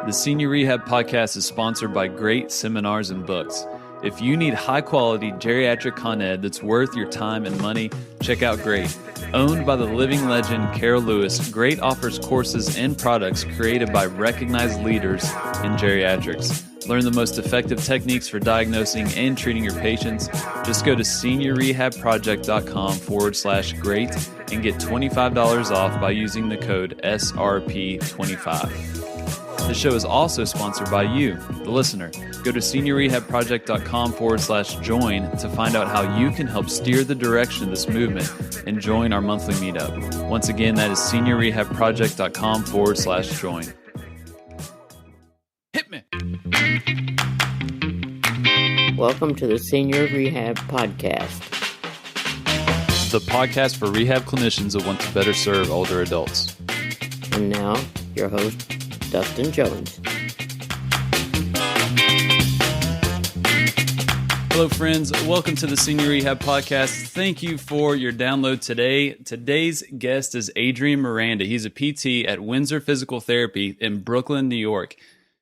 The Senior Rehab Podcast is sponsored by Great Seminars and Books. If you need high-quality geriatric con ed that's worth your time and money, check out Great. Owned by the living legend Carol Lewis, Great offers courses and products created by recognized leaders in geriatrics. Learn the most effective techniques for diagnosing and treating your patients. Just go to seniorrehabproject.com/great and get $25 off by using the code SRP25. The show is also sponsored by you, the listener. Go to seniorrehabproject.com/join to find out how you can help steer the direction of this movement and join our monthly meetup. Once again, that is seniorrehabproject.com/join. Hit me. Welcome to the Senior Rehab Podcast. The podcast for rehab clinicians that want to better serve older adults. And now, your host, Dustin Jones. Hello, friends. Welcome to the Senior Rehab Podcast. Thank you for your download today. Today's guest is Adrian Miranda. He's a PT at Windsor Physical Therapy in Brooklyn, New York.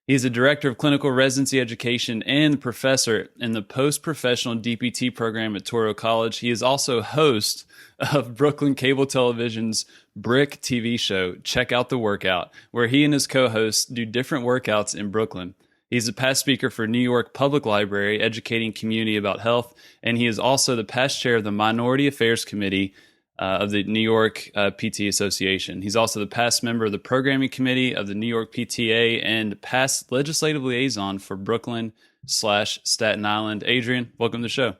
He's a director of clinical residency education and professor in the post-professional DPT program at Toro College. He is also host of Brooklyn Cable Television's Brick TV show, Check Out the Workout, where he and his co-hosts do different workouts in Brooklyn. He's a past speaker for New York Public Library, educating community about health, and he is also the past chair of the Minority Affairs Committee of the New York PT Association. He's also the past member of the programming committee of the New York PTA and past legislative liaison for Brooklyn/Staten Island. Adrian, welcome to the show.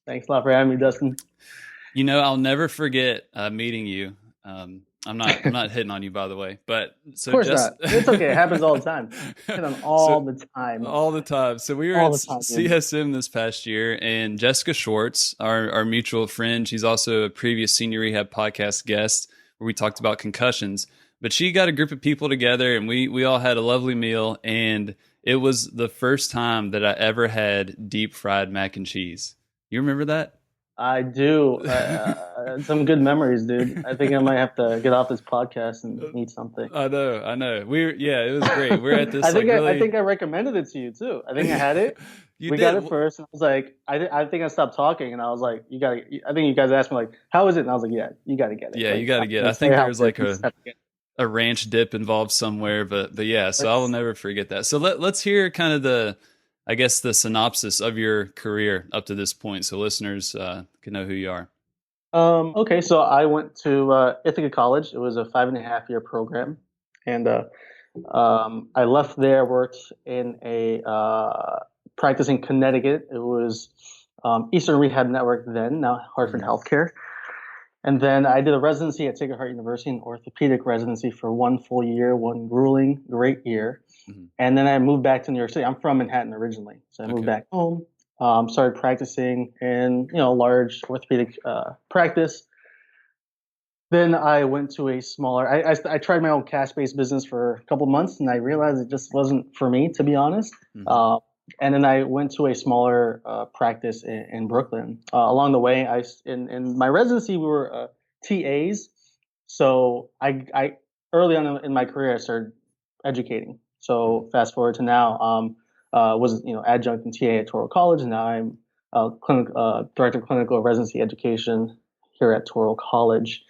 Thanks a lot for having me, Dustin. You know, I'll never forget meeting you. I'm not hitting on you, by the way, but so of course not. It's okay. It happens all the time. The time. All the time. So we were at CSM this past year, and Jessica Schwartz, our mutual friend, she's also a previous Senior Rehab Podcast guest where we talked about concussions. But she got a group of people together, and we all had a lovely meal, and it was the first time that I ever had deep fried mac and cheese. You remember that? I do. Some good memories, dude. I think I might have to get off this podcast and eat something. I know. It was great. We're at this. I think I recommended it to you too. I think I had it. We got it first. And I was like, I think I stopped talking, and I was like, you gotta. I think you guys asked me like, how is it? And I was like, yeah, you gotta get it. Yeah, like, you gotta get it. I think there was like a ranch dip involved somewhere, but yeah. So I will never forget that. So let's hear kind of the synopsis of your career up to this point, so listeners can know who you are. Okay, so I went to Ithaca College. It was a 5.5-year program, and I left there. Worked in a practice in Connecticut. It was Eastern Rehab Network then, now Hartford Healthcare. And then I did a residency at Sacred Heart University, an orthopedic residency for 1 full year, one grueling, great year. Mm-hmm. And then I moved back to New York City. I'm from Manhattan originally. So I moved back home, started practicing in, large orthopedic practice. Then I went to a smaller, I tried my own cash-based business for a couple of months, and I realized it just wasn't for me, to be honest. Mm-hmm. And then I went to a smaller practice in Brooklyn. Along the way, in my residency, we were TAs. So I early on in my career, I started educating. So fast forward to now, was adjunct and TA at Toro College, and now I'm director of clinical residency education here at Toro College.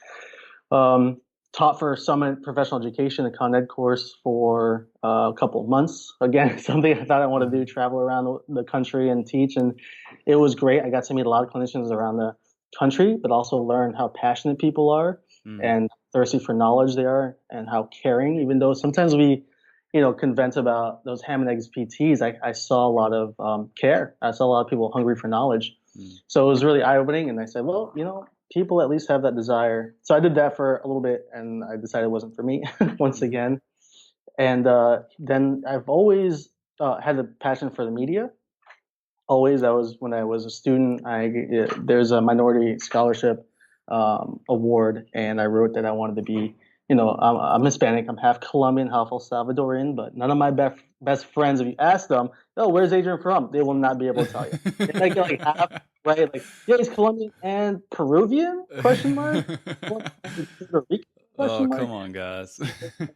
Taught for Summit Professional Education, a Con Ed course for a couple of months. Again, something I thought I wanted to do, travel around the country and teach, and it was great. I got to meet a lot of clinicians around the country, but also learn how passionate people are and thirsty for knowledge they are, and how caring, even though sometimes we convince about those ham and eggs PTs, I saw a lot of care. I saw a lot of people hungry for knowledge. So it was really eye-opening, and I said, well, people at least have that desire. So I did that for a little bit, and I decided it wasn't for me once again. And then I've always had a passion for the media. Always. That was when I was a student. There's a minority scholarship award, and I wrote that I wanted to be, I'm Hispanic. I'm half Colombian, half El Salvadorian, but none of my best friends, if you ask them, oh, where's Adrian from? They will not be able to tell you. It's like half, right? Like, yeah, he's Colombian and Peruvian? Question mark. Oh, Question mark. come on, guys.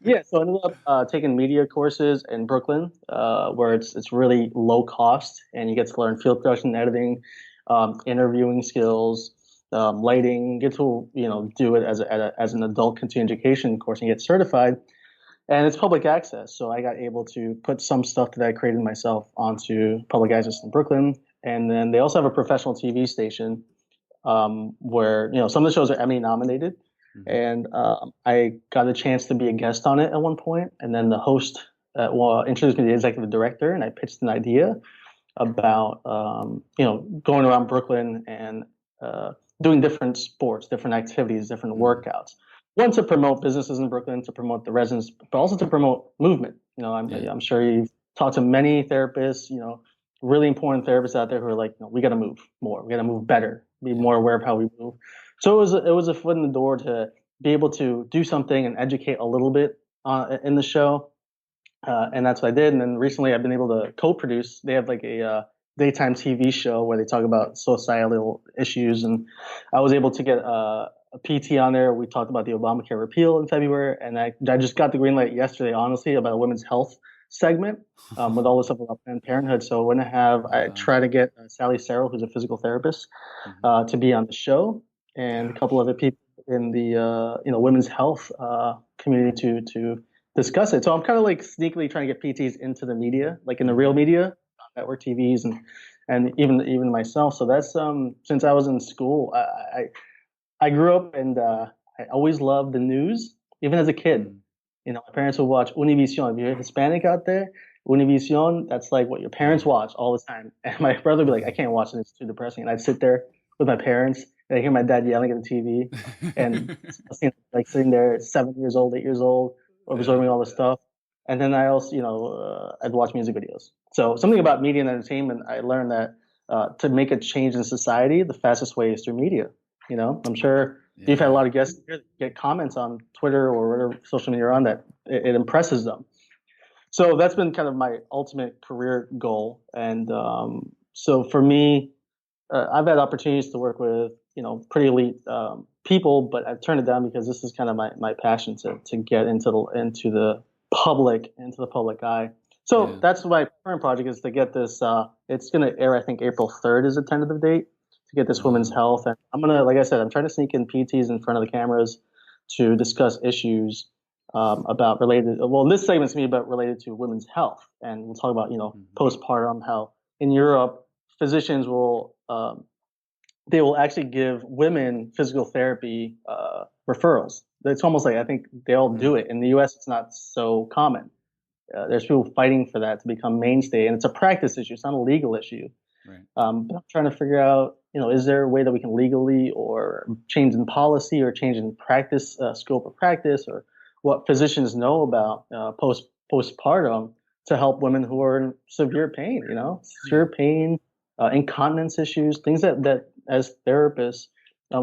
Yeah, so I ended up taking media courses in Brooklyn, where it's really low cost, and you get to learn field production, editing, interviewing skills, lighting. Get to do it as an adult continuing education course and get certified. And it's public access, so I got able to put some stuff that I created myself onto public access in Brooklyn. And then they also have a professional TV station where some of the shows are Emmy nominated, Mhm. and I got a chance to be a guest on it at one point, and then the host introduced me to the executive director, and I pitched an idea about going around Brooklyn and doing different sports, different activities, different Mhm. workouts. One, to promote businesses in Brooklyn, to promote the residents, but also to promote movement. Yeah. I'm sure you've talked to many therapists, really important therapists out there who are like, we got to move more, we got to move better, be Yeah. more aware of how we move. So it was a foot in the door to be able to do something and educate a little bit in the show, and that's what I did. And then recently, I've been able to co-produce. They have like a daytime TV show where they talk about societal issues, and I was able to get a PT on there. We talked about the Obamacare repeal in February, and I just got the green light yesterday, honestly, about a women's health segment with all this stuff about Planned Parenthood. So when I Wow. try to get Sally Serrell, who's a physical therapist, Mhm. to be on the show, and a couple Gosh. other people in the women's health community to discuss it. So I'm kind of like sneakily trying to get PTs into the media, like in the real Mhm. media, network TVs, and even myself. So that's since I was in school, I grew up, and I always loved the news, even as a kid. Mhm. My parents would watch Univision. If you're Hispanic out there, Univision, that's like what your parents Yeah. watch all the time. And my brother would be like, I can't watch it, it's too depressing. And I'd sit there with my parents, and I hear my dad yelling at the TV, and like sitting there, 7 years old, 8 years old, Yeah. absorbing all this stuff. And then I also, I'd watch music videos. So something about media and entertainment, I learned that to make a change in society, the fastest way is through media. I'm sure you've had a Yeah. lot of guests here that get comments on Twitter or whatever social media you're on that it impresses them. So that's been kind of my ultimate career goal. And so for me, I've had opportunities to work with pretty elite people, but I've turned it down because this is kind of my passion to get into the public eye. So Yeah. that's my current project, is to get this. It's going to air, I think, April 3rd is the tentative date, to get this women's Wow. health. And I'm gonna, like I said, I'm trying to sneak in PTs in front of the cameras to discuss issues about related. Well, this segment's gonna be about related to women's health, and we'll talk about Mhm. postpartum, how in Europe physicians will they will actually give women physical therapy referrals. It's almost like, I think they all do Mm. it. In the U.S., it's not so common. There's people fighting for that to become mainstay, and it's a practice issue. It's not a legal issue. Right. But I'm trying to figure out, is there a way that we can legally, or change in policy, or change in practice, scope of practice, or what physicians know about postpartum, to help women who are in severe pain, Yeah. severe pain, incontinence issues, things that as therapists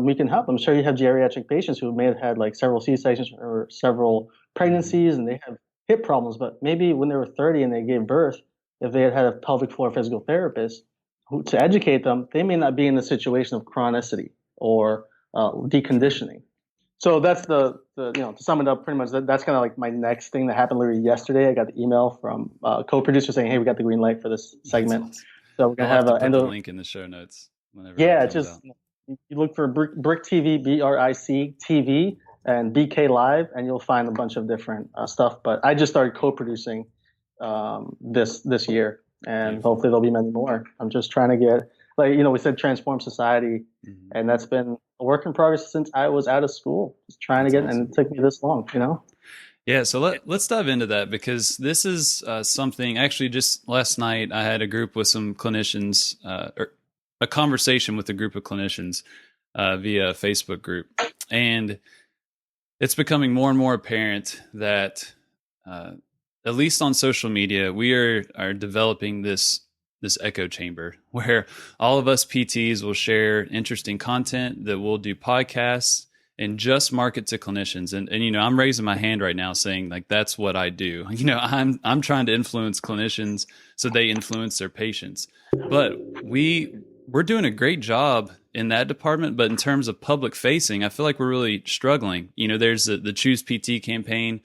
we can help. I'm sure you have geriatric patients who may have had like several C-sections or several Mhm. pregnancies, and they have hip problems, but maybe when they were 30 and they gave birth, if they had had a pelvic floor physical therapist to educate them, they may not be in the situation of chronicity or True. deconditioning. So that's to sum it up, pretty much that's kind of like my next thing that happened literally yesterday. I got the email from co-producer saying, "Hey, we got the green light for this That's segment." awesome. So we're I'll gonna have have to an put end the of, link in the show notes whenever that yeah, it's comes just out. you look for Brick TV, BRIC TV, and BK Live, and you'll find a bunch of different stuff. But I just started co-producing this year, and Beautiful. hopefully there'll be many more. I'm just trying to get, like, we said, transform society, Mhm. and that's been a work in progress since I was out of school. Just trying to That's get, and it awesome. took me this long. Yeah, so let's dive into that, because this is something. Actually, just last night I had a group with some clinicians, or a conversation with a group of clinicians via a Facebook group, and it's becoming more and more apparent that, uh, at least on social media, we are developing this echo chamber where all of us PTs will share interesting content, that we'll do podcasts and just market to clinicians. And I'm raising my hand right now saying, like, that's what I do. I'm trying to influence clinicians so they influence their patients. But we're doing a great job in that department, but in terms of public facing, I feel like we're really struggling. There's the Choose PT campaign,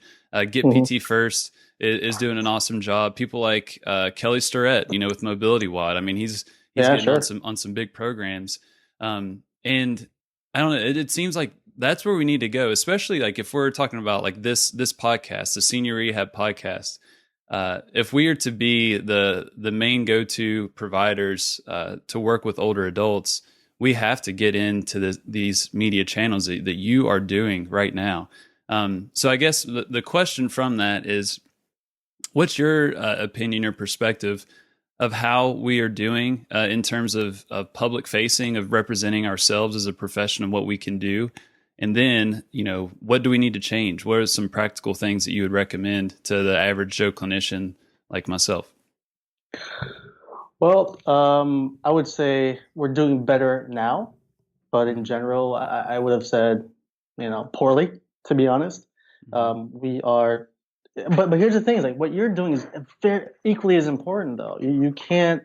Get PT First is doing an awesome job. People like Kelly Starrett, with Mobility Wad. I mean, he's getting sure. on some big programs, and I don't know. It seems like that's where we need to go, especially like if we're talking about like this podcast, the Senior Rehab podcast. If we are to be the main go-to providers to work with older adults, we have to get into these media channels that you are doing right now. So I guess the question from that is, what's your opinion or perspective of how we are doing in terms of public facing, of representing ourselves as a profession and what we can do? And then, what do we need to change? What are some practical things that you would recommend to the average Joe clinician like myself? Well, I would say we're doing better now, but in general, I would have said, poorly, to be honest. We are, but here's the thing: is like what you're doing is equally as important, though. You can't,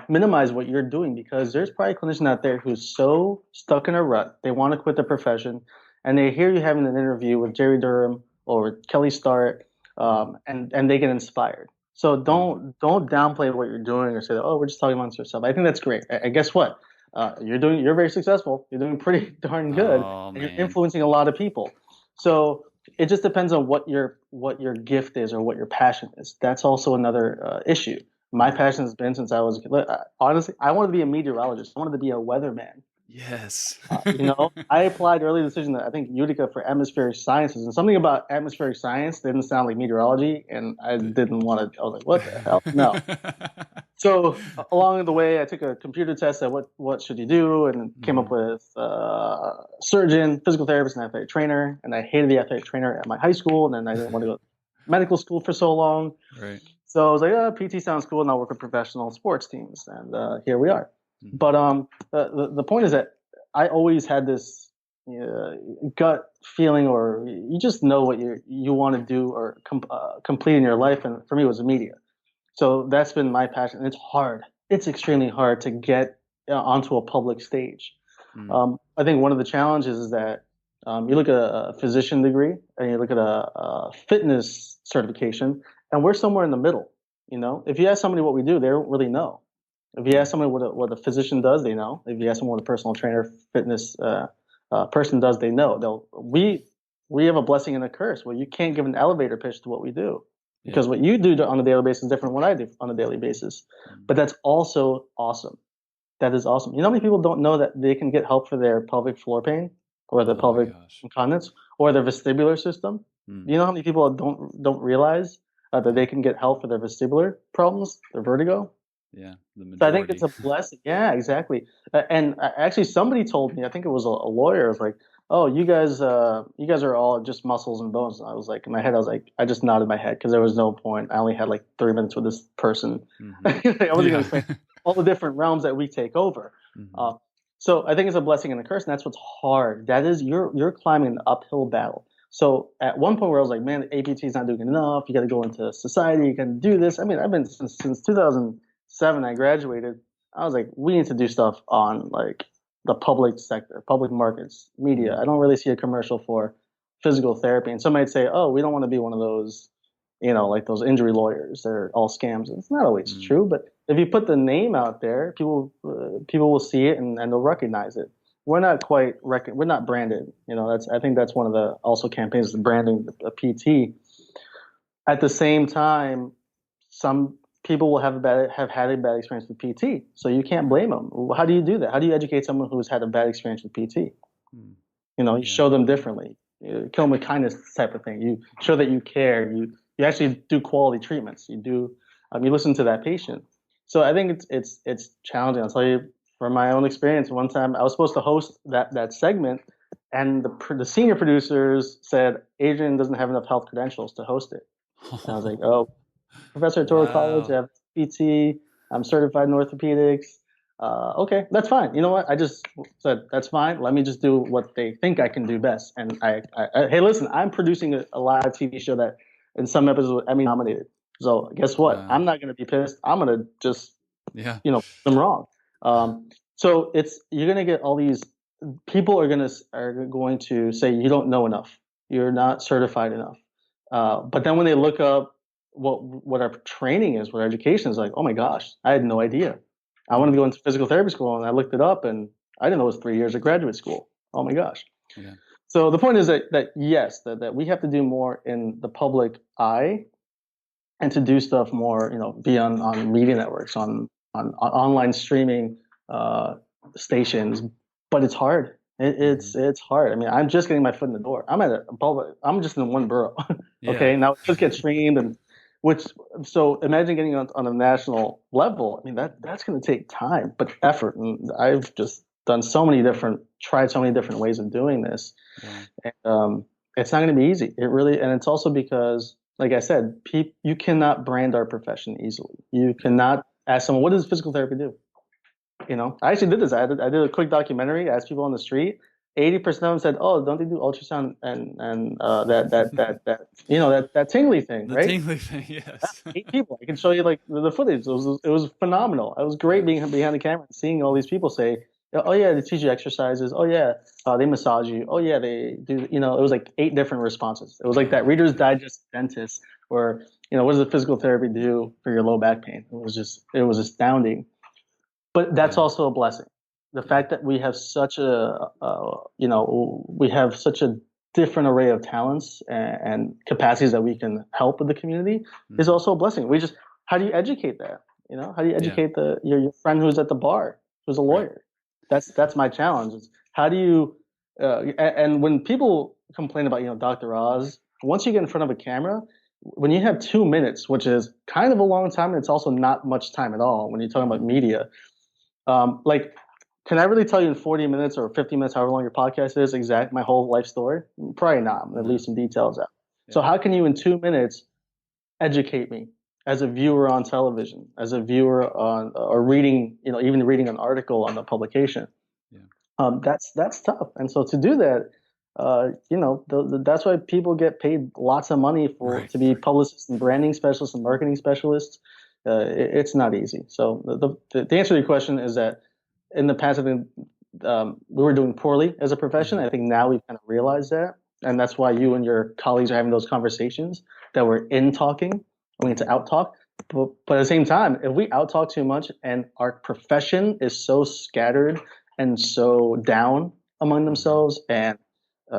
minimize what you're doing, because there's probably a clinician out there who's so stuck in a rut, they want to quit the profession, and they hear you having an interview with Jerry Durham or with Kelly Starrett, and they get inspired. So don't downplay what you're doing or say, oh, we're just talking amongst yourself. I think that's great. And guess what? You're very successful. You're doing pretty darn good. And you're influencing a lot of people. So it just depends on what your gift is or what your passion is. That's also another issue. My passion has been since I was a kid. Honestly, I wanted to be a meteorologist. I wanted to be a weatherman. Yes. I applied early decision, I think, Utica for atmospheric sciences, and something about atmospheric science didn't sound like meteorology, and I didn't want to. I was like, what the hell? No. So along the way, I took a computer test at what should you do, and came up with surgeon, physical therapist, and athletic trainer. And I hated the athletic trainer at my high school, and then I didn't want to go to medical school for so long. Right. So I was like, PT sounds cool, and I'll work with professional sports teams, and here we are. But the point is that I always had this gut feeling, or you just know what you want to do or complete in your life, and for me it was media. So that's been my passion, and it's hard. It's extremely hard to get onto a public stage. I think one of the challenges is that you look at a physician degree and you look at a fitness certification, and we're somewhere in the middle. If you ask somebody what we do, they don't really know. If you ask somebody what a physician does, they know. If you ask someone what a personal trainer, fitness person does, they know. We have a blessing and a curse. Well, you can't give an elevator pitch to what we do, because what you do on a daily basis is different from what I do on a daily basis. But that's also awesome. That is awesome. You know how many people don't know that they can get help for their pelvic floor pain, or their pelvic incontinence, or their vestibular system? You know how many people don't realize that they can get help for their vestibular problems, their vertigo? Yeah, the majority. So I think it's a blessing. Yeah, exactly. And actually, somebody told me, I think it was a lawyer, was like, "Oh, you guys are all just muscles and bones." And I was like, in my head, I just nodded my head, because there was no point. I only had like 3 minutes with this person. I wasn't going to explain all the different realms that we take over. So I think it's a blessing and a curse, and that's what's hard. That is, you're climbing an uphill battle. So at one point where I was like, man, APT is not doing enough. You got to go into society. You can do this. I mean, I've been since 2007. I graduated. I was like, we need to do stuff on like the public sector, public markets, media. I don't really see a commercial for physical therapy. And some might say, oh, we don't want to be one of those, like those injury lawyers. They're all scams. It's not always true, but if you put the name out there, people will see it and they'll recognize it. We're not quite we're not branded. I think that's one of the also campaigns, the branding a PT. At the same time, some people will have had a bad experience with PT, so you can't blame them. How do you do that? How do you educate someone who's had a bad experience with PT? You show them differently. You kill them with kindness type of thing. You show that you care. You actually do quality treatments. You listen to that patient. So I think it's challenging. I'll tell you from my own experience. One time I was supposed to host that segment, and the senior producers said Adrian doesn't have enough health credentials to host it. And I was like, oh. Professor at Toro College, I have PT, I'm certified in orthopedics. Okay, that's fine. You know what? I just said, that's fine. Let me just do what they think I can do best. And hey, listen, I'm producing a live TV show that in some episodes was Emmy nominated. So guess what? I'm not going to be pissed. I'm going to just, them wrong. So you're gonna get all these people are going to say you don't know enough, you're not certified enough. But then when they look up what our training is, what our education is, like, oh my gosh, I had no idea. I wanted to go into physical therapy school, and I looked it up, and I didn't know it was 3 years of graduate school. Oh my gosh. Yeah. So the point is that yes, that we have to do more in the public eye, and to do stuff more, be on media networks, on online streaming uh, stations. But it's hard. It's hard. I mean, I'm just getting my foot in the door. I'm just in one borough. Yeah. Okay, now it just gets streamed, and which so imagine getting on a national level. I mean, that's going to take time, but effort. And I've just tried so many different ways of doing this. Yeah. And, it's not going to be easy. It really, and it's also because, like I said, you cannot brand our profession easily. You cannot ask someone, what does physical therapy do? I actually did this. I did a quick documentary. I asked people on the street. 80% of them said, "Oh, don't they do ultrasound and that tingly thing, The right?" tingly thing, yes. 8 people. I can show you like the footage. It was phenomenal. It was great being behind the camera and seeing all these people say, "Oh yeah, they teach you exercises. Oh yeah, they massage you. Oh yeah, they do." It was like 8 different responses. It was like that Reader's Digest dentist, or what does the physical therapy do for your low back pain? It was astounding. But that's also a blessing. The fact that we have we have such a different array of talents and capacities that we can help with the community is also a blessing. How do you educate that? How do you educate your friend who's at the bar, who's a lawyer? That's my challenge. Is how do you, and when people complain about, Dr. Oz, once you get in front of a camera, when you have 2 minutes, which is kind of a long time, and it's also not much time at all when you're talking about media. Like, can I really tell you in 40 minutes or 50 minutes, however long your podcast is, my whole life story? Probably not. I'm going to leave some details out. Yeah. So how can you in 2 minutes educate me as a viewer on television, as a viewer on, or reading, even reading an article on the publication? Yeah. That's tough. And so to do that, that's why people get paid lots of money to be publicists and branding specialists and marketing specialists. It's not easy. So the answer to your question is that in the past, I think we were doing poorly as a profession. I think now we've kind of realized that, and that's why you and your colleagues are having those conversations, that we're in talking. We need to out talk, but at the same time, if we out talk too much and our profession is so scattered and so down among themselves and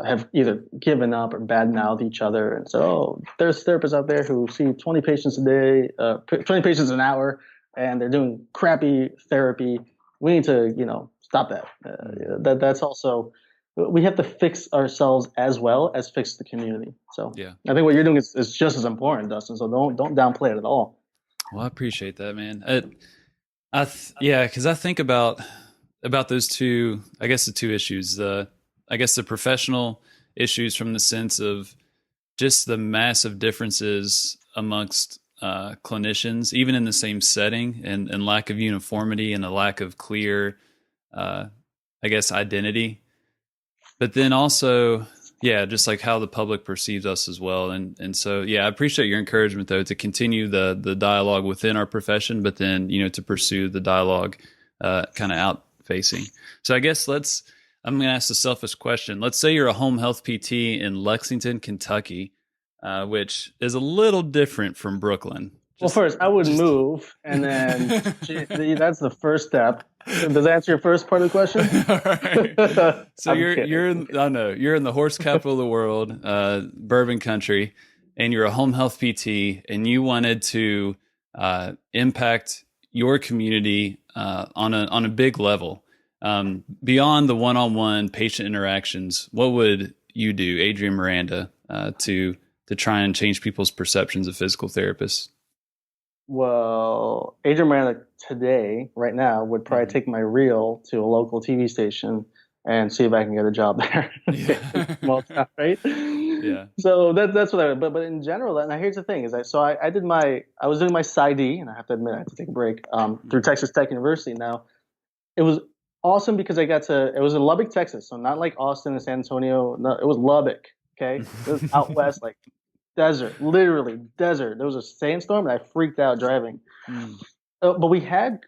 have either given up or bad-mouthed each other and said, "Oh, there's therapists out there who see 20 patients a day, 20 patients an hour, and they're doing crappy therapy." We need to, stop that. That's also, we have to fix ourselves as well as fix the community. So I think what you're doing is just as important, Dustin. So don't downplay it at all. Well, I appreciate that, man. Because I think about those two. I guess the two issues. I guess the professional issues from the sense of just the massive differences amongst clinicians, even in the same setting, and lack of uniformity and a lack of clear, I guess, identity. But then also, just like how the public perceives us as well. And so, I appreciate your encouragement, though, to continue the dialogue within our profession, but then, to pursue the dialogue kind of out facing. So I guess I'm going to ask a selfish question. Let's say you're a home health PT in Lexington, Kentucky, which is a little different from Brooklyn. Well, first, I would move, and then that's the first step. Does that answer your first part of the question? All right. So you're in the horse capital of the world, bourbon country, and you're a home health PT, and you wanted to impact your community on a big level. Beyond the one-on-one patient interactions, what would you do, Adrian Miranda, to try and change people's perceptions of physical therapists? Well, Adrian Miranda today, right now, would probably take my reel to a local TV station and see if I can get a job there. Yeah. Small town, right? Yeah. So that's what I would. But in general, and here's the thing: I was doing my PsyD, and I have to admit I had to take a break through Texas Tech University. Now, it was awesome because it was in Lubbock, Texas, so not like Austin and San Antonio. No, it was Lubbock. Okay, it was out west, like desert, literally desert. There was a sandstorm, and I freaked out driving. But we had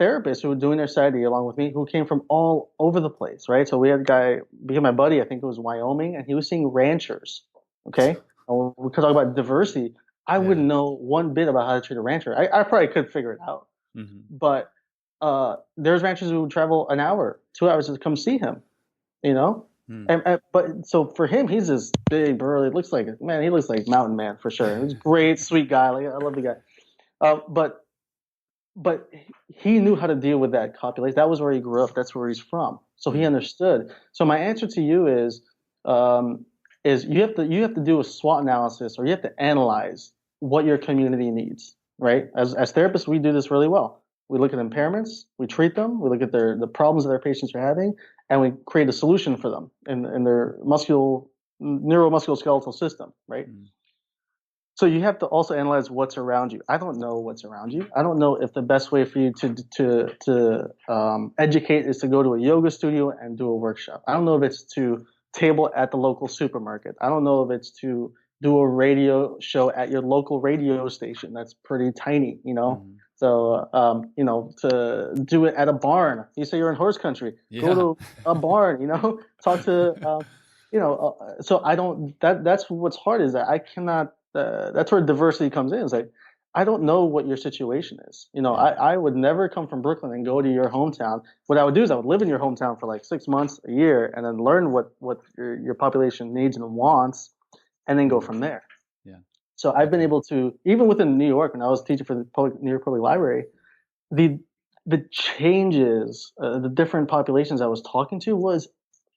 therapists who were doing their psyche along with me who came from all over the place, right? So we had a guy became my buddy, I think it was Wyoming, and he was seeing ranchers. Okay. And we could talk about diversity. I Yeah. wouldn't know one bit about how to treat a rancher. I probably could figure it out. Hmm. But there's ranchers who would travel an hour, 2 hours to come see him, you know? Hmm. But so for him, he's this big, burly, he looks like Mountain Man for sure. He's a great, sweet guy. Like, I love the guy. But he knew how to deal with that population. That was where he grew up. That's where he's from. So he understood. So my answer to you is you have to do a SWOT analysis, or you have to analyze what your community needs. Right? As therapists, we do this really well. We look at impairments, we treat them, we look at the problems that their patients are having, and we create a solution for them in their neuromusculoskeletal system. Right? Mm. So you have to also analyze what's around you. I don't know what's around you. I don't know if the best way for you to educate is to go to a yoga studio and do a workshop. I don't know if it's to table at the local supermarket. I don't know if it's to do a radio show at your local radio station. That's pretty tiny, you know. Mm. So to do it at a barn. You say you're in horse country. Yeah. Go to a barn. You know, talk to. So I don't. That's what's hard is that I cannot. That's where diversity comes in. It's like, I don't know what your situation is. You know, Yeah. I would never come from Brooklyn and go to your hometown. What I would do is I would live in your hometown for like 6 months, a year, and then learn what your population needs and wants, and then go from there. Yeah. So I've been able to, even within New York, when I was teaching for the New York Public Library, the changes, the different populations I was talking to was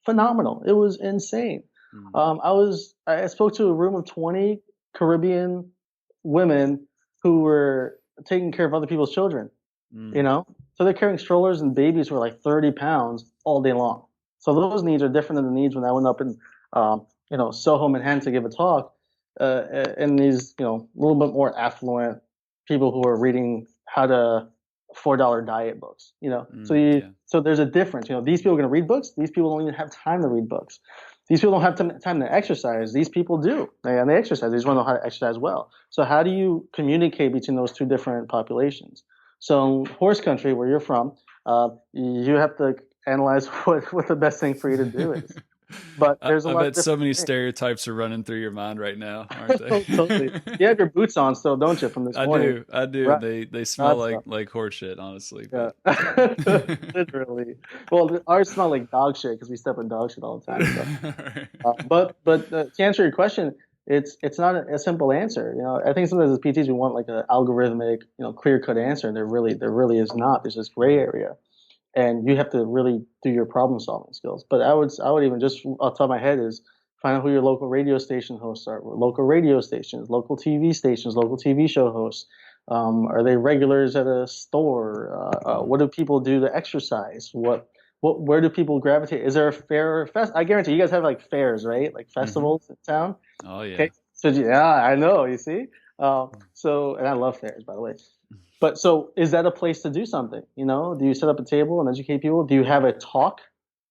phenomenal. It was insane. Mm. I spoke to a room of 20 Caribbean women who were taking care of other people's children, you Mm. know? So they're carrying strollers and babies who are like 30 pounds all day long. So those needs are different than the needs when I went up in, Soho, Manhattan to give a talk, and these, a little bit more affluent people who are reading how to $4 diet books, Yeah. So there's a difference. These people are going to read books. These people don't even have time to read books. These people don't have time to exercise. These people do, and they exercise. They just want to know how to exercise well. So how do you communicate between those two different populations? So horse country, where you're from, you have to analyze what the best thing for you to do is. But there's a I lot of bet so different many things. stereotypes are running through your mind right now, aren't they? Totally. You have your boots on still, don't you, from this morning? I do. Right. They smell That's like horse shit, honestly. Yeah, But literally. Well, ours smell like dog shit because we step in dog shit all the time. So, Right. but to answer your question, it's not a simple answer. I think sometimes as PTs we want like an algorithmic, clear cut answer, and there really is not. There's this gray area, and you have to really do your problem solving skills. But I would even just off the top of my head is find out who your local radio station hosts are, local radio stations, local TV stations, local TV show hosts. Are they regulars at a store? What do people do to exercise? Where do people gravitate? Is there a fair or fest? I guarantee you guys have like fairs, right? Like Hmm. festivals in town. Oh yeah. Okay. So yeah, I know. You see. And I love fairs, by the way. But so is that a place to do something? Do you set up a table and educate people? Do you have a talk?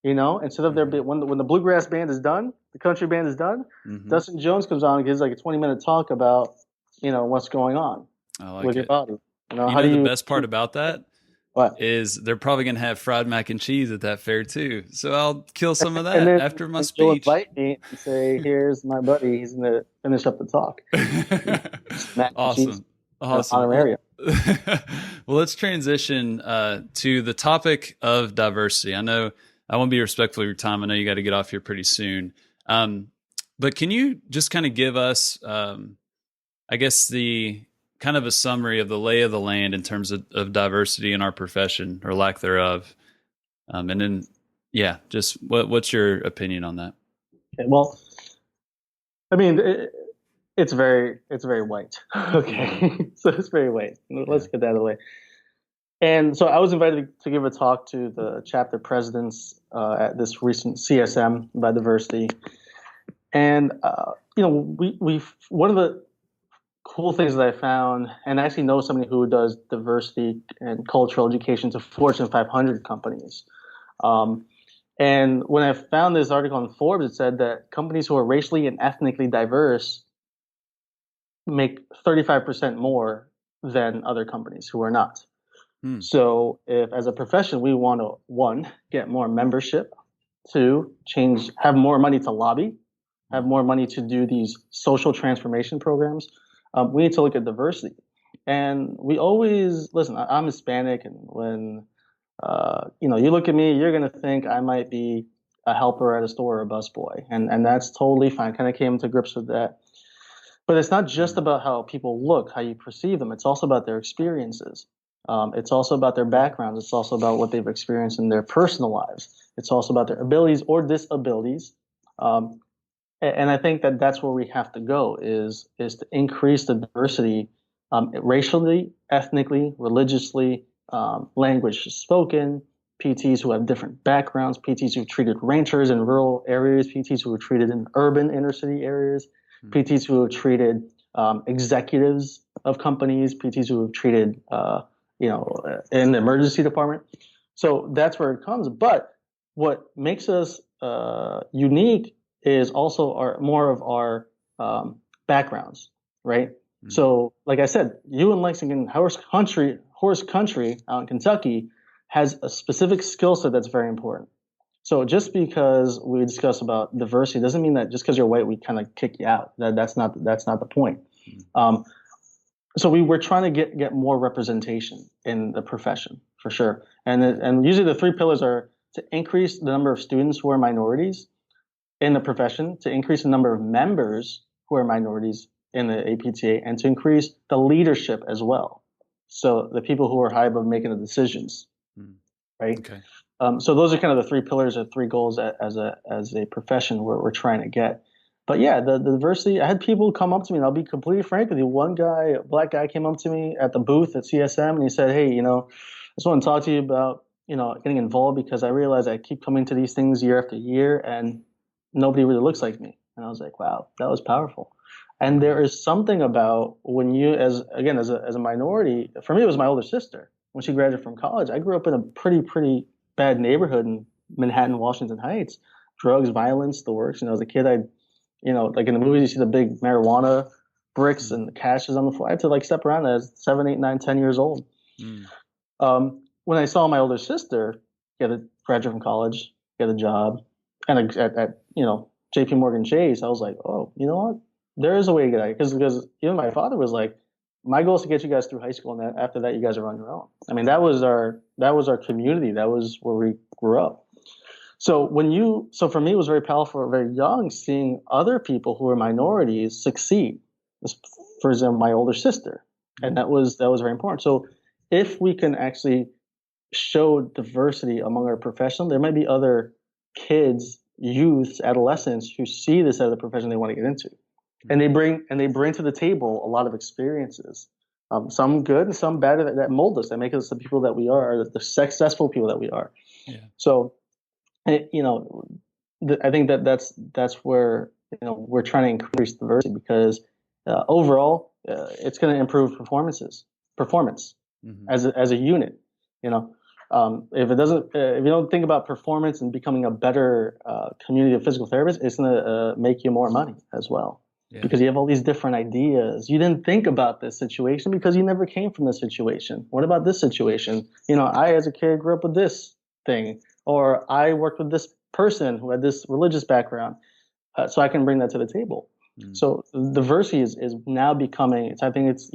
Instead of Hmm. when the bluegrass band is done, the country band is done, Hmm. Dustin Jones comes on and gives like a 20-minute talk about what's going on I like with your it. body. You How know do the you best part about that what? is they're probably gonna have fried mac and cheese at that fair too. So I'll kill some of And that then after my you'll speech. invite me and say, "Here's my buddy. He's gonna finish up the talk." Mac and cheese Awesome. Awesome. honorarium. Well, let's transition to the topic of diversity. I know I want to be respectful of your time. I know you got to get off here pretty soon. But can you just kind of give us, I guess, the kind of a summary of the lay of the land in terms of diversity in our profession or lack thereof? And then, yeah, just what's your opinion on that? Okay, well, I mean, it's very white. Okay, so it's very white. Let's get that out of the way. And so I was invited to give a talk to the chapter presidents at this recent CSM by diversity. And we one of the cool things that I found, and I actually know somebody who does diversity and cultural education to Fortune 500 companies. And when I found this article on Forbes, it said that companies who are racially and ethnically diverse make 35% more than other companies who are not. So if as a profession, we want to, one, get more membership, two, have more money to lobby, have more money to do these social transformation programs, we need to look at diversity. And we always, listen, I'm Hispanic, and when, you look at me, you're going to think I might be a helper at a store or a busboy. And that's totally fine. Kind of came to grips with that. But it's not just about how people look, how you perceive them. It's also about their experiences. It's also about their backgrounds. It's also about what they've experienced in their personal lives. It's also about their abilities or disabilities. And I think that that's where we have to go is to increase the diversity racially, ethnically, religiously, language spoken, PTs who have different backgrounds, PTs who've treated renters in rural areas, PTs who are treated in urban inner city areas, PTs who have treated executives of companies, PTs who have treated, in the emergency department. So that's where it comes. But what makes us unique is also more of our backgrounds, right? So, like I said, you in Lexington, horse country out in Kentucky has a specific skill set that's very important. So just because we discuss about diversity doesn't mean that just because you're white, we kind of kick you out. That's not the point. So we're trying to get more representation in the profession for sure. And usually the three pillars are to increase the number of students who are minorities in the profession, to increase the number of members who are minorities in the APTA, and to increase the leadership as well. So the people who are high above making the decisions, right? Okay. So those are kind of the three pillars or three goals as a profession we're trying to get. But yeah, the diversity, I had people come up to me, and I'll be completely frank with you. One guy, a black guy, came up to me at the booth at CSM, and he said, "Hey, I just want to talk to you about, getting involved, because I realize I keep coming to these things year after year, and nobody really looks like me." And I was like, wow, that was powerful. And there is something about when you, as a minority, for me, it was my older sister. When she graduated from college, I grew up in a pretty bad neighborhood in Manhattan, Washington Heights. Drugs, violence, the works. As a kid, like in the movies, you see the big marijuana bricks and the caches on the floor. I had to step around as 7, 8, 9, 10 years old. When I saw my older sister graduate from college, get a job, and at J.P. Morgan Chase, I was like, oh, you know what? There is a way to get out, because even my father was like, my goal is to get you guys through high school, and after that, you guys are on your own. I mean, that was our community. That was where we grew up. So for me, it was very powerful, very young, seeing other people who are minorities succeed. For example, my older sister, and that was very important. So if we can actually show diversity among our profession, there might be other kids, youths, adolescents who see this as a profession they want to get into, and they bring to the table a lot of experiences, some good and some bad, that mold us, that make us the people that we are, or the successful people that we are. Yeah. So, I think that's where we're trying to increase diversity, because overall it's going to improve performance as a unit. If it doesn't, if you don't think about performance and becoming a better community of physical therapists, it's going to make you more money as well. Yeah. Because you have all these different ideas. You didn't think about this situation because you never came from this situation. What about this situation? I, as a kid, grew up with this thing, or I worked with this person who had this religious background, so I can bring that to the table. So diversity is now becoming, I think it's,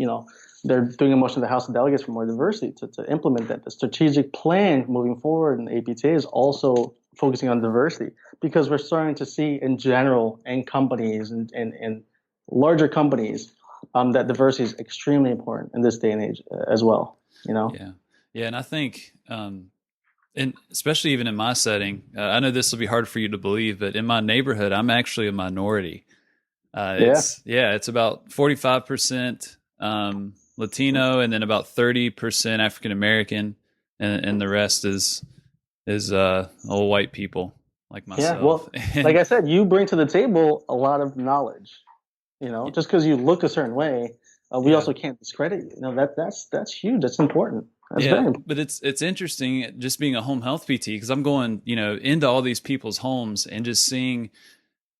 they're doing a motion to the House of Delegates for more diversity to implement that. The strategic plan moving forward in the APTA is also focusing on diversity, because we're starting to see in general in companies and larger companies that diversity is extremely important in this day and age as well. Yeah. And I think, and especially even in my setting, I know this will be hard for you to believe, but in my neighborhood, I'm actually a minority. It's about 45% Latino, and then about 30% African American, and the rest is old white people like myself. Yeah, well, like I said, you bring to the table a lot of knowledge. Just because you look a certain way, we also can't discredit you. That's huge. That's important. That's very important. But it's interesting just being a home health PT, because I'm going into all these people's homes and just seeing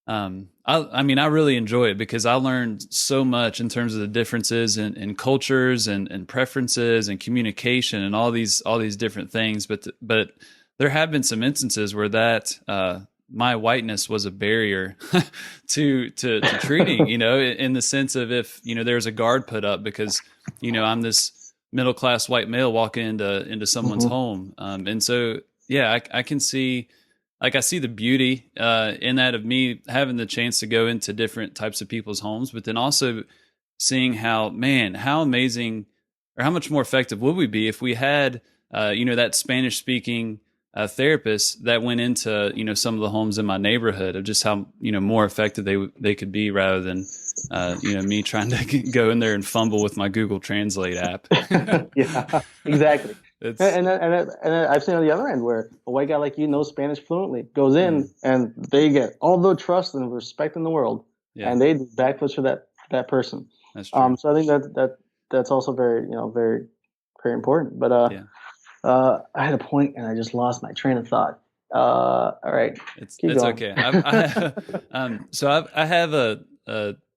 I mean, I really enjoy it because I learned so much in terms of the differences in cultures and preferences and communication and all these different things. But there have been some instances where that my whiteness was a barrier to treating, in the sense of if there's a guard put up because I'm this middle class white male walking into someone's home, and so yeah, I can see. Like I see the beauty in that of me having the chance to go into different types of people's homes, but then also seeing how amazing or how much more effective would we be if we had, that Spanish speaking therapist that went into, some of the homes in my neighborhood, of just how, more effective they could be rather than, me trying to go in there and fumble with my Google Translate app. Yeah, exactly. It's, And I've seen on the other end where a white guy like you knows Spanish fluently, goes in and they get all the trust and respect in the world, yeah, and they do backflips for that person. that's true. So I think that's also very very very important. But Yeah. I had a point and I just lost my train of thought. All right, It's keep going. okay. So I have a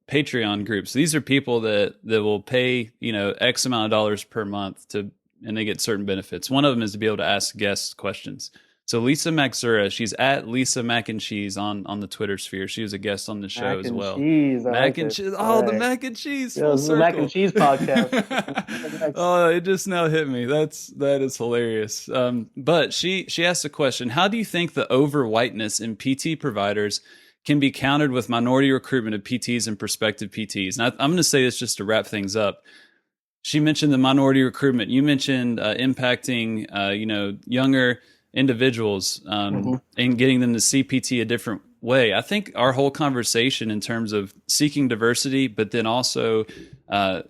Patreon group. So these are people that will pay X amount of dollars per month and they get certain benefits. One of them is to be able to ask guests questions. So Lisa Maxura, she's at Lisa Mac and Cheese on the Twitter sphere. She was a guest on the show as well. Cheese, mac and cheese. Oh, the mac and cheese. Yeah, this is the mac and cheese podcast. Oh, it just now hit me. That is hilarious. But she asked a question: how do you think the over whiteness in PT providers can be countered with minority recruitment of PTs and prospective PTs? And I'm going to say this just to wrap things up. She mentioned the minority recruitment. You mentioned impacting, younger individuals and getting them to see PT a different way. I think our whole conversation in terms of seeking diversity, but then also how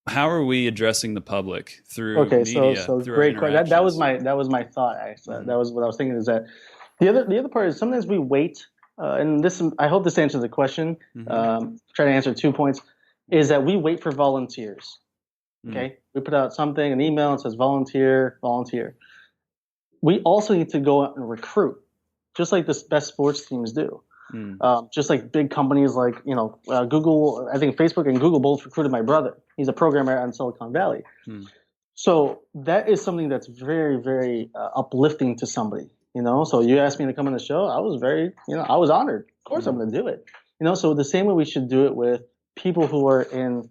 are we addressing the public through media? So great question. That was my thought. Actually, that was what I was thinking. Is that the other part is sometimes we wait, and this I hope this answers the question. Try to answer 2 points. Is that we wait for volunteers. Okay, we put out something, an email, and says volunteer. We also need to go out and recruit, just like the best sports teams do. Just like big companies like Google. I think Facebook and Google both recruited my brother. He's a programmer out in Silicon Valley. So that is something that's very, very uplifting to somebody. So you asked me to come on the show. I was very, I was honored. Of course, I'm going to do it. So the same way we should do it with people who are in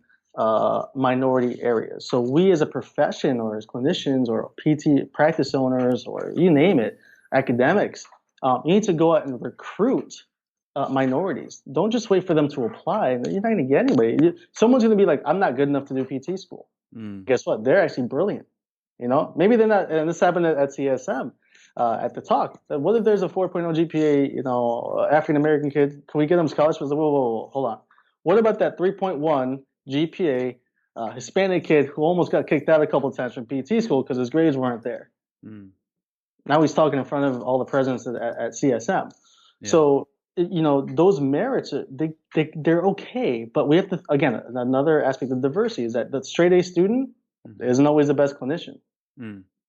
minority areas. So we as a profession or as clinicians or PT practice owners or you name it, academics, you need to go out and recruit minorities. Don't just wait for them to apply. You're not going to get anybody. Someone's going to be like, I'm not good enough to do PT school. Guess what? They're actually brilliant. Maybe they're not. And this happened at CSM at the talk. What if there's a 4.0 GPA, African American kid? Can we get them scholarships? Whoa, hold on. What about that 3.1 GPA Hispanic kid who almost got kicked out a couple of times from PT school because his grades weren't there? Now he's talking in front of all the presidents at CSM. Yeah. So those merits they're okay, but we have to, again, another aspect of diversity is that the straight A student isn't always the best clinician.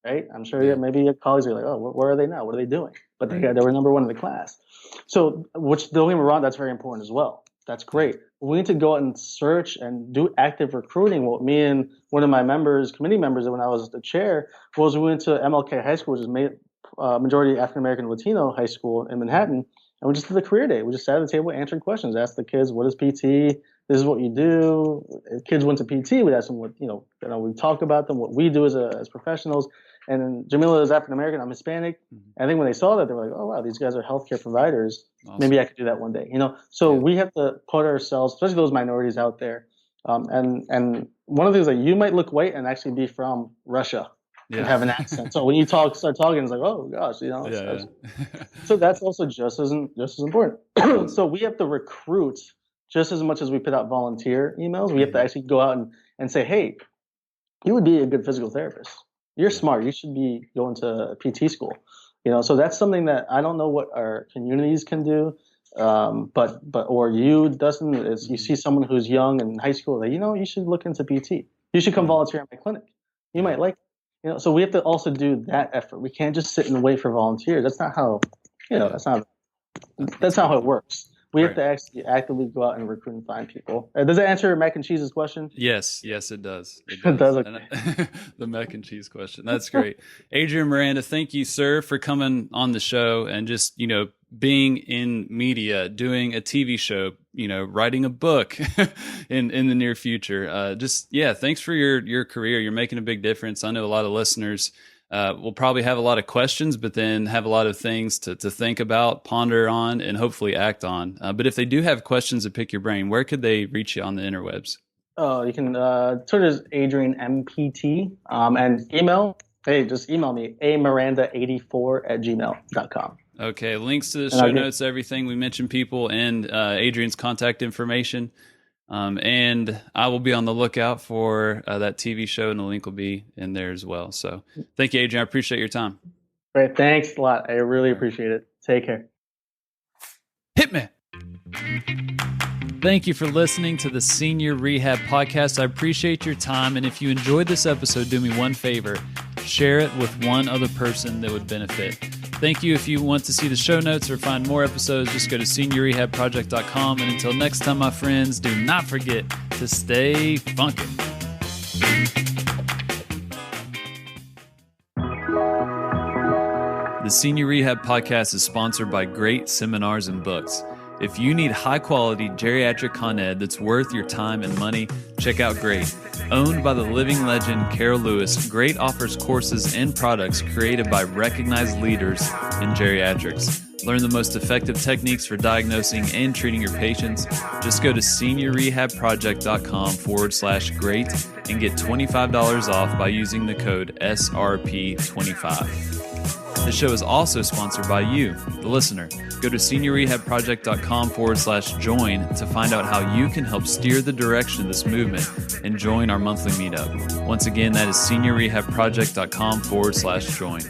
Right? I'm sure maybe your colleagues are like, oh, where are they now? What are they doing? But they were number one in the class. So, which don't get me wrong, that's very important as well. That's great. We need to go out and search and do active recruiting. What me and one of my committee members, when I was the chair, was we went to MLK High School, which is majority African American Latino high school in Manhattan, and we just did a career day. We just sat at the table answering questions, asked the kids, "What is PT? This is what you do." If kids went to PT, we'd ask them what we talk about them, what we do as professionals. And then Jamila is African American, I'm Hispanic. I think when they saw that, they were like, "Oh wow, these guys are healthcare providers. Awesome. Maybe I could do that one day." So we have to put ourselves, especially those minorities out there. And one of the things that you might look white and actually be from Russia and have an accent. So when you start talking, it's like, oh gosh, So that's also just as important. So we have to recruit just as much as we put out volunteer emails. We have to actually go out and say, hey, you would be a good physical therapist. You're smart. You should be going to PT school. So that's something that I don't know what our communities can do. But you, Dustin, is you see someone who's young and in high school that, you should look into PT. You should come volunteer at my clinic. You might like it. So we have to also do that effort. We can't just sit and wait for volunteers. That's not how, that's not how it works. We have to actually actively go out and recruit and find people. Does that answer mac and cheese's question? Yes, it does. It does. Okay. The mac and cheese question. That's great. Adrian Miranda, thank you, sir, for coming on the show and just, being in media, doing a TV show, writing a book in the near future. Thanks for your career. You're making a big difference. I know a lot of listeners will probably have a lot of questions, but then have a lot of things to think about, ponder on, and hopefully act on. But if they do have questions to pick your brain, where could they reach you on the interwebs? Oh, you can, Twitter's Adrian MPT, and email, just email me, amiranda84@gmail.com. Okay, links to the show notes, everything. We mentioned people and Adrian's contact information. And I will be on the lookout for that TV show, and the link will be in there as well. So thank you, Adrian. I appreciate your time. Great. Thanks a lot. I really appreciate it. Take care. Hit me. Thank you for listening to the Senior Rehab Podcast. I appreciate your time. And if you enjoyed this episode, do me one favor. Share it with one other person that would benefit. Thank you. If you want to see the show notes or find more episodes, just go to seniorrehabproject.com. And until next time, my friends, do not forget to stay funky. The Senior Rehab Podcast is sponsored by Great Seminars and Books. If you need high-quality geriatric con ed that's worth your time and money, check out Great. Owned by the living legend Carol Lewis, Great offers courses and products created by recognized leaders in geriatrics. Learn the most effective techniques for diagnosing and treating your patients. Just go to seniorrehabproject.com/great and get $25 off by using the code SRP25. The show is also sponsored by you, the listener. Go to seniorrehabproject.com/join to find out how you can help steer the direction of this movement and join our monthly meetup. Once again, that is seniorrehabproject.com/join.